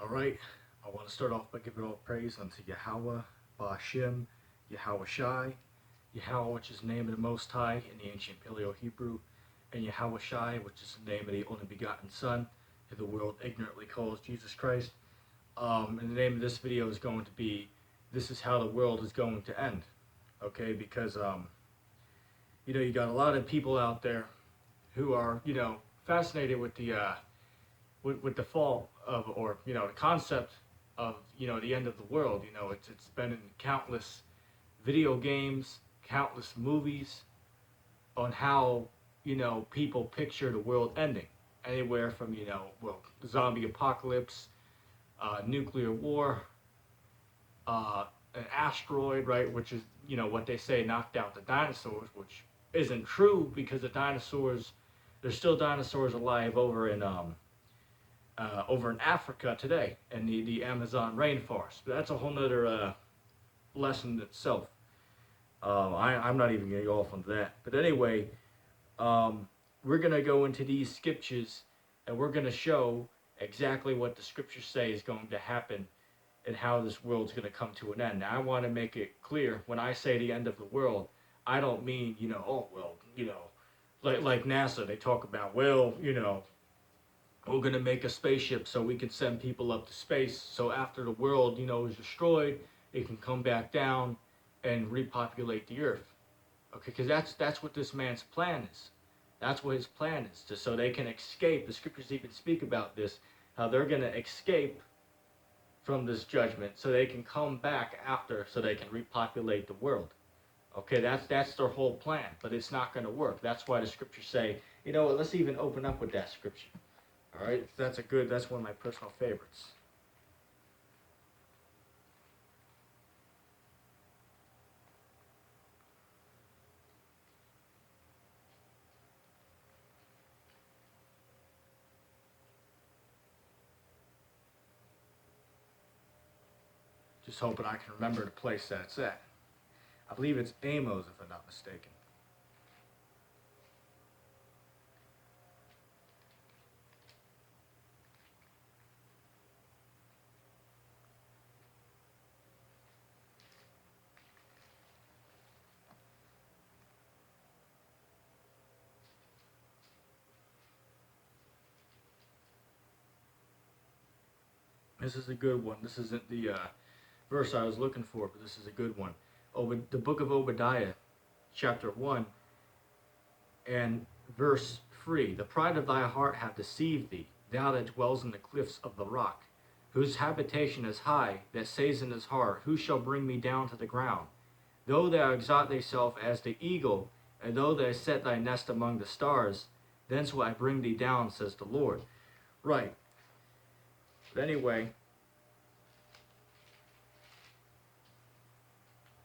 All right, I want to start off by giving all praise unto Yahweh, Ba'ashem, Yahweh Shai, Yahweh, which is the name of the Most High in the ancient Paleo-Hebrew, and Yahweh Shai, which is the name of the only begotten Son, who the world ignorantly calls Jesus Christ. And the name of this video is going to be, "This is how the world is going to end." Okay, because you got a lot of people out there who are fascinated with the with the fall of, or the concept of the end of the world. It's been in countless video games, countless movies on how people picture the world ending, anywhere from zombie apocalypse, nuclear war, an asteroid, right, which is what they say knocked out the dinosaurs, which isn't true, because there's still dinosaurs alive over in Africa today, in the Amazon rainforest. But that's a whole nother lesson itself. I'm not even going to go off on that. But anyway, we're going to go into these scriptures, and we're going to show exactly what the scriptures say is going to happen and how this world's going to come to an end. Now, I want to make it clear, when I say the end of the world, I don't mean, like NASA, they talk about, we're going to make a spaceship so we can send people up to space, so after the world, is destroyed, it can come back down and repopulate the earth. Okay, because that's what this man's plan is. That's what his plan is, so they can escape. The scriptures even speak about this, how they're going to escape from this judgment, so they can come back after, so they can repopulate the world. Okay, that's their whole plan, but it's not going to work. That's why the scriptures say, let's even open up with that scripture. All right, that's one of my personal favorites. Just hoping I can remember the place that it's at. I believe it's Amos, if I'm not mistaken. This is a good one. This isn't the verse I was looking for, but this is a good one. The book of Obadiah, chapter 1, and verse 3. "The pride of thy heart hath deceived thee, thou that dwells in the cliffs of the rock, whose habitation is high, that says in his heart, who shall bring me down to the ground? Though thou exalt thyself as the eagle, and though thou set thy nest among the stars, thence will I bring thee down, says the Lord." Right. But anyway,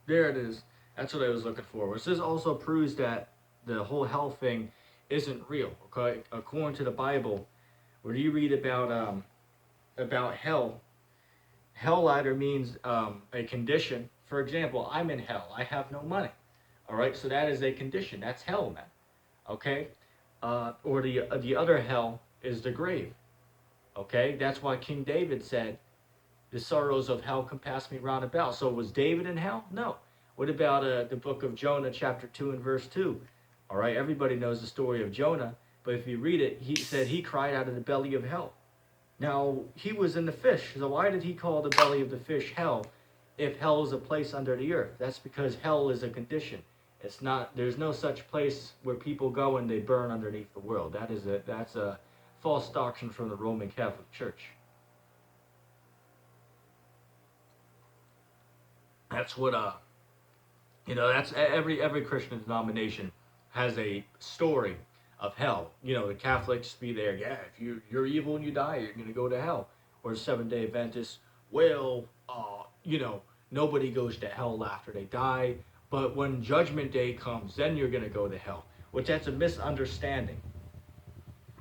there it is. That's what I was looking for. Which this also proves that the whole hell thing isn't real. Okay, according to the Bible, where you read about hell, hell either means a condition. For example, I'm in hell. I have no money. All right, so that is a condition. That's hell, man. Okay, or the other hell is the grave. Okay, that's why King David said, "The sorrows of hell compass me round about." So was David in hell? No. What about the book of Jonah, chapter 2 and verse 2? All right, everybody knows the story of Jonah, but if you read it, he said he cried out of the belly of hell. Now, he was in the fish, so why did he call the belly of the fish hell if hell is a place under the earth? That's because hell is a condition. It's not. There's no such place where people go and they burn underneath the world. That's a false doctrine from the Roman Catholic Church. That's what that's every Christian denomination has a story of hell. The Catholics be there, yeah, if you're evil and you die, you're gonna go to hell. Or the Seventh-day Adventists, well, nobody goes to hell after they die, but when Judgment Day comes, then you're gonna go to hell. Which that's a misunderstanding.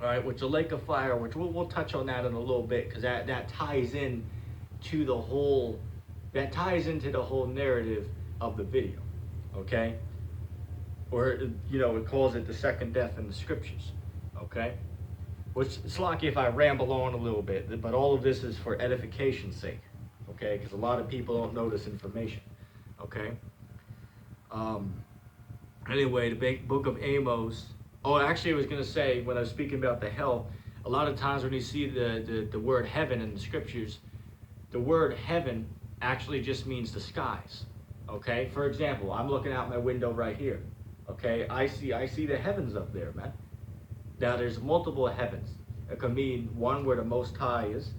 All right, with the lake of fire, which we'll touch on that in a little bit, because that ties in to the whole into the whole narrative of the video. Okay, or it calls it the second death in the scriptures. Okay, Which it's lucky if I ramble on a little bit, but all of this is for edification's sake, okay? Because a lot of people don't know this information, okay? Um, anyway, the book of Amos. Oh, actually, I was going to say, when I was speaking about the hell, a lot of times when you see the word heaven in the scriptures, the word heaven actually just means the skies, okay? For example, I'm looking out my window right here, okay? I see the heavens up there, man. Now, there's multiple heavens. It could mean one where the Most High is,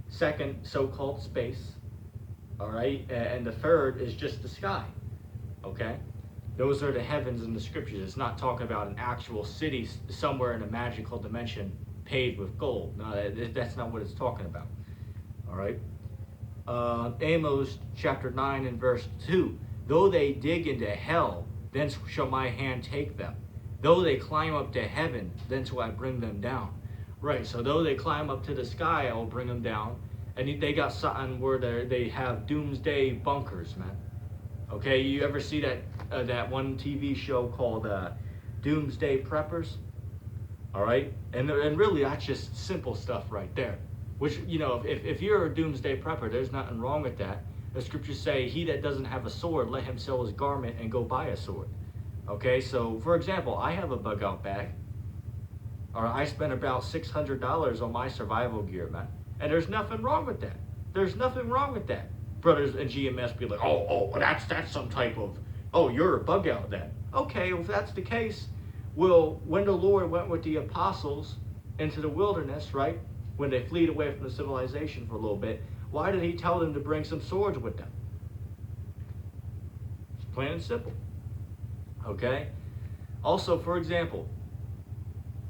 second, so-called space, all right? And the third is just the sky, okay? Those are the heavens in the scriptures. It's not talking about an actual city somewhere in a magical dimension paved with gold. No, that's not what it's talking about, all right? Amos chapter 9 and verse 2. Though they dig into hell, thence shall my hand take them. Though they climb up to heaven, thence will I bring them down. Right, so though they climb up to the sky, I will bring them down. And they got something where they have doomsday bunkers, man. Okay, you ever see that one TV show called Doomsday Preppers? All right, and really that's just simple stuff right there. Which, you know, if you're a doomsday prepper, there's nothing wrong with that. The scriptures say, he that doesn't have a sword, let him sell his garment and go buy a sword. Okay, so for example, I have a bug out bag. Or I spent about $600 on my survival gear, man. And there's nothing wrong with that. There's nothing wrong with that. Brothers and GMS be like, well, that's some type of, oh, you're a bug out then. Okay, well, if that's the case, well, when the Lord went with the apostles into the wilderness, right? When they fled away from the civilization for a little bit, why did he tell them to bring some swords with them? It's plain and simple. Okay? Also, for example,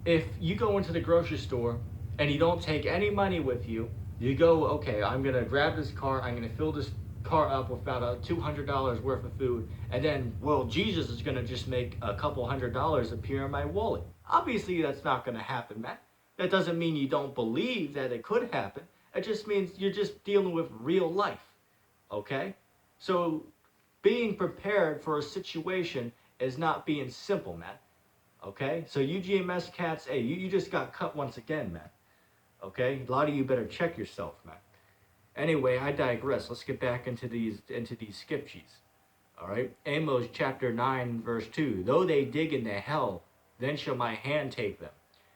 if you go into the grocery store and you don't take any money with you, you go, okay, I'm going to grab this cart, I'm going to fill this cart up with about $200 worth of food, and then, well, Jesus is going to just make a couple $100 appear in my wallet. Obviously, that's not going to happen, man. That doesn't mean you don't believe that it could happen. It just means you're just dealing with real life, okay? So being prepared for a situation is not being simple, man. Okay? So you GMS cats, hey, you just got cut once again, man. Okay? A lot of you better check yourself, man. Anyway, I digress. Let's get back into these scriptures. All right? Amos chapter 9, verse 2. Though they dig into hell, then shall my hand take them.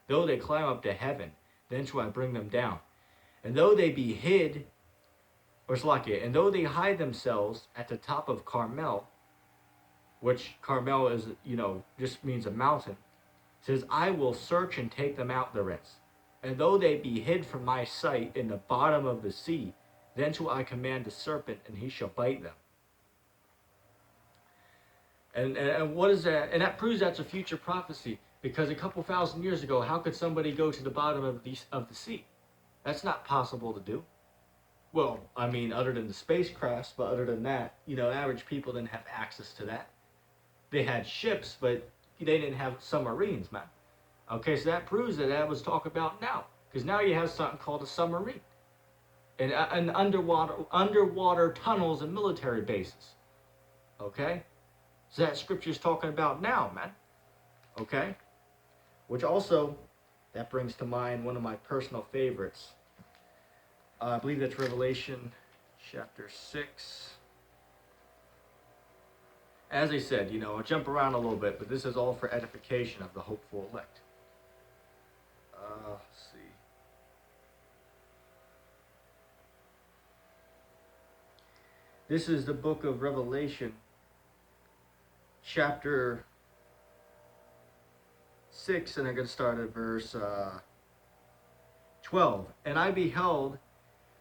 Though they climb up to heaven, then shall I bring them down. And though they be hid, or Slakia, and though they hide themselves at the top of Carmel, which Carmel is, just means a mountain, says, I will search and take them out thence. And though they be hid from my sight in the bottom of the sea, then shall I command the serpent, and he shall bite them. And what is that? And that proves that's a future prophecy. Because a couple thousand years ago, how could somebody go to the bottom of the sea? That's not possible to do. Well, I mean, other than the spacecrafts, but other than that, average people didn't have access to that. They had ships, but they didn't have submarines, man. Okay, so that proves that was talked about now. Because now you have something called a submarine. And underwater tunnels and military bases. Okay? So that scripture's talking about now, man. Okay? Which also, that brings to mind one of my personal favorites. I believe that's Revelation chapter 6. As I said, I'll jump around a little bit, but this is all for edification of the hopeful elect. Let's see. This is the book of Revelation, chapter 6, and I'm going to start at verse 12. And I beheld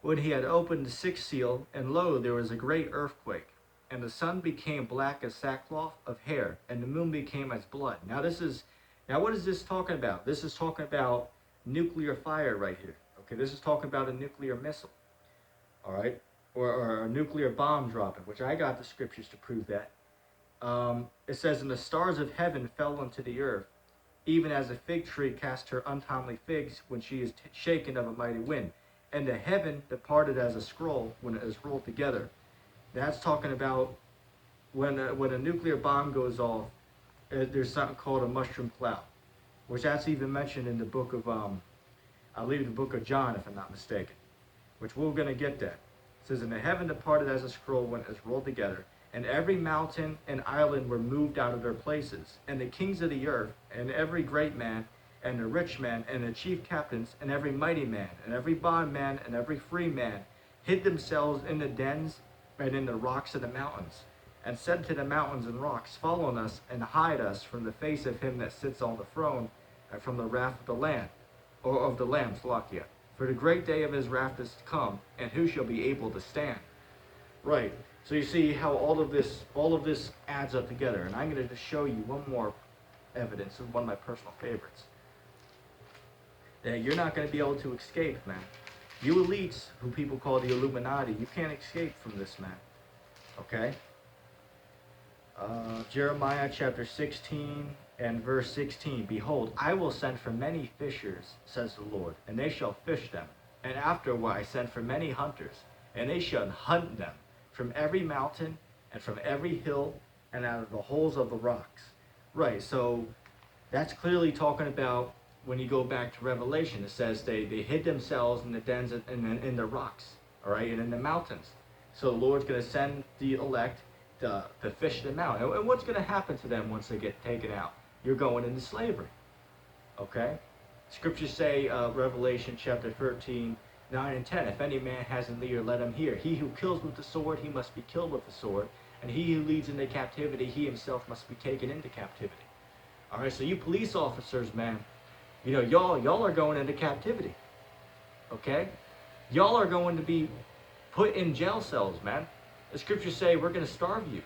when he had opened the sixth seal, and lo, there was a great earthquake, and the sun became black as sackcloth of hair, and the moon became as blood. Now what is this talking about? This is talking about nuclear fire right here. Okay, this is talking about a nuclear missile. All right, or a nuclear bomb dropping, which I got the scriptures to prove that. It says, and the stars of heaven fell unto the earth, even as a fig tree casts her untimely figs when she is shaken of a mighty wind. And the heaven departed as a scroll when it is rolled together. That's talking about when a nuclear bomb goes off, there's something called a mushroom cloud, which that's even mentioned in the book of I believe the book of John, if I'm not mistaken, which we're going to get there. It says, and the heaven departed as a scroll when it was rolled together, and every mountain and island were moved out of their places, and the kings of the earth, and every great man, and the rich man, and the chief captains, and every mighty man, and every bondman, and every free man, hid themselves in the dens and in the rocks of the mountains, and said to the mountains and rocks, fall on us, and hide us from the face of him that sits on the throne, and from the wrath of the Lamb, or of the Lamb, Slakia. For the great day of his wrath is come, and who shall be able to stand? Right. So you see how all of this adds up together. And I'm going to just show you one more evidence of one of my personal favorites. That you're not going to be able to escape, man. You elites, who people call the Illuminati, you can't escape from this, man. Okay? Jeremiah chapter 16 and verse 16. Behold, I will send for many fishers, says the Lord, and they shall fish them. And afterward I send for many hunters, and they shall hunt them from every mountain and from every hill and out of the holes of the rocks. Right, so that's clearly talking about when you go back to Revelation. It says they hid themselves in the dens and in the rocks, all right, and in the mountains. So the Lord's going to send the elect to fish them out. And what's going to happen to them once they get taken out? You're going into slavery, okay? Scriptures say, Revelation chapter 13, 9 and 10, if any man has an ear, let him hear. He who kills with the sword, he must be killed with the sword. And he who leads into captivity, he himself must be taken into captivity. All right, so you police officers, man, you know, y'all are going into captivity, okay? Y'all are going to be put in jail cells, man. The scriptures say we're going to starve you.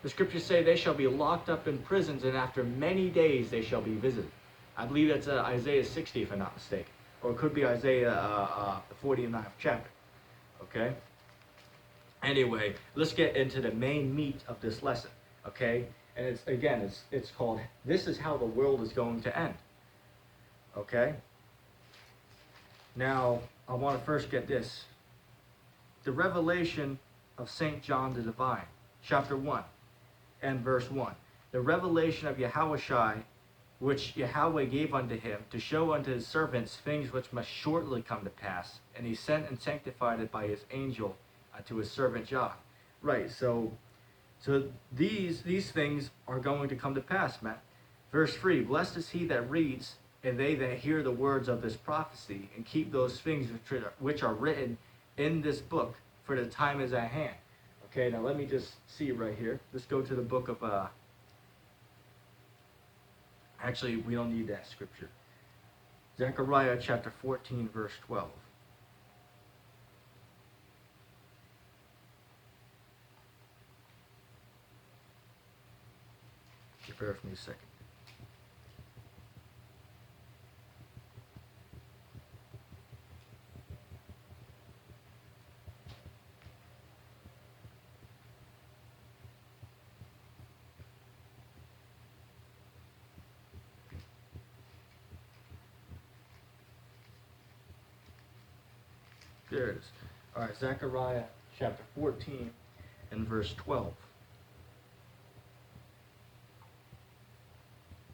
The scriptures say they shall be locked up in prisons, and after many days they shall be visited. I believe that's Isaiah 60, if I'm not mistaken. Or it could be Isaiah the 49th chapter. Okay? Anyway, let's get into the main meat of this lesson. Okay? And it's called, This is How the World is Going to End. Okay? Now, I want to first get this. The revelation of St. John the Divine, chapter 1 and verse 1. The revelation of Yahushai, which Yahweh gave unto him, to show unto his servants things which must shortly come to pass. And he sent and sanctified it by his angel to his servant John. Right, so these things are going to come to pass, man. Verse 3, blessed is he that reads, and they that hear the words of this prophecy, and keep those things which are written in this book, for the time is at hand. Okay, now let me just see right here. Let's go to the book of, actually, we don't need that scripture. Zechariah chapter 14, verse 12. Bear with me a second. There it is. All right, Zechariah chapter 14 and verse 12.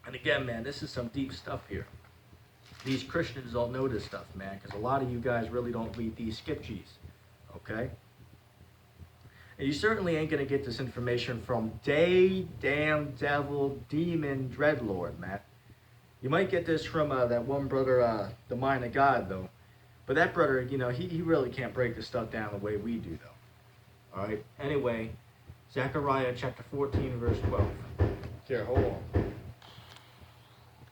And again, man, this is some deep stuff here. These Christians don't know this stuff, man, because a lot of you guys really don't read these scriptures, okay? And you certainly ain't going to get this information from damn devil, demon, dreadlord, man. You might get this from that one brother, the Mind of God, though. But that brother, you know, he really can't break this stuff down the way we do, though. All right? Anyway, Zechariah chapter 14, verse 12. Here, hold on.